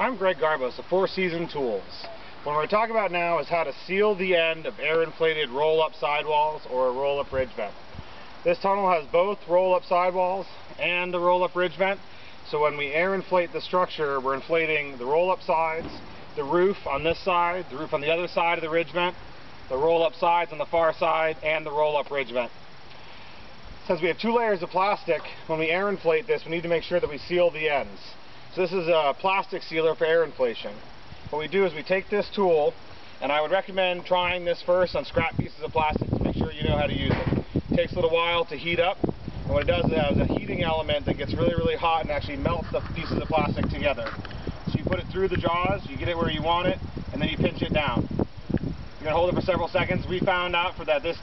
I'm Greg Garbos of Four Season Tools. What we're talking about now is how to seal the end of air-inflated roll-up sidewalls or a roll-up ridge vent. This tunnel has both roll-up sidewalls and the roll-up ridge vent, so when we air-inflate the structure, we're inflating the roll-up sides, the roof on this side, the roof on the other side of the ridge vent, the roll-up sides on the far side, and the roll-up ridge vent. Since we have two layers of plastic, when we air inflate this, we need to make sure that we seal the ends. So this is a plastic sealer for air inflation. What we do is we take this tool, and I would recommend trying this first on scrap pieces of plastic to make sure you know how to use it. It takes a little while to heat up, and what it does is it has a heating element that gets really, really hot and actually melts the pieces of plastic together. So you put it through the jaws, you get it where you want it, and then you pinch it down. You're going to hold it for several seconds. We found out for this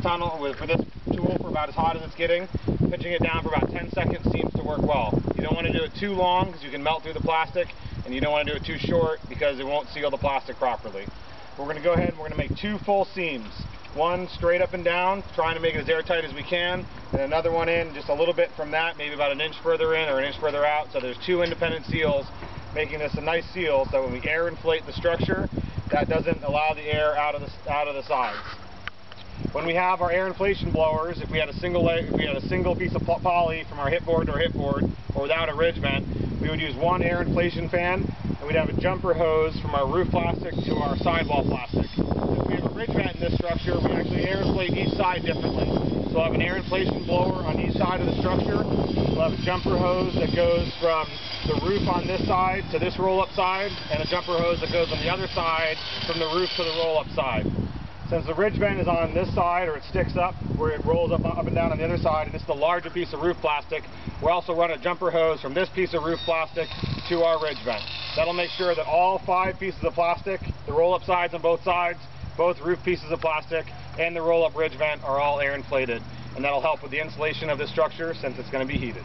tool, for about as hot as it's getting, pinching it down for about 10 seconds seems to work well. You don't want to do it too long because you can melt through the plastic, and you don't want to do it too short because it won't seal the plastic properly. We're going to go ahead and we're going to make two full seams. One straight up and down, trying to make it as airtight as we can, and another one in just a little bit from that, maybe about an inch further in or an inch further out. So there's two independent seals, making this a nice seal so when we air inflate the structure, that doesn't allow the air out of the sides. When we have our air inflation blowers, if we had a single piece of poly from our hipboard to our hipboard, or without a ridge vent, we would use one air inflation fan, and we'd have a jumper hose from our roof plastic to our sidewall plastic. If we have a ridge vent in this structure, we actually air inflate each side differently. So we'll have an air inflation blower on each side of the structure. We'll have a jumper hose that goes from the roof on this side to this roll-up side, and a jumper hose that goes on the other side from the roof to the roll-up side. Since the ridge vent is on this side, or it sticks up, where it rolls up and down on the other side, and it's the larger piece of roof plastic, we'll also run a jumper hose from this piece of roof plastic to our ridge vent. That'll make sure that all 5 pieces of plastic, the roll-up sides on both sides, both roof pieces of plastic, and the roll-up ridge vent are all air inflated. And that'll help with the insulation of this structure since it's going to be heated.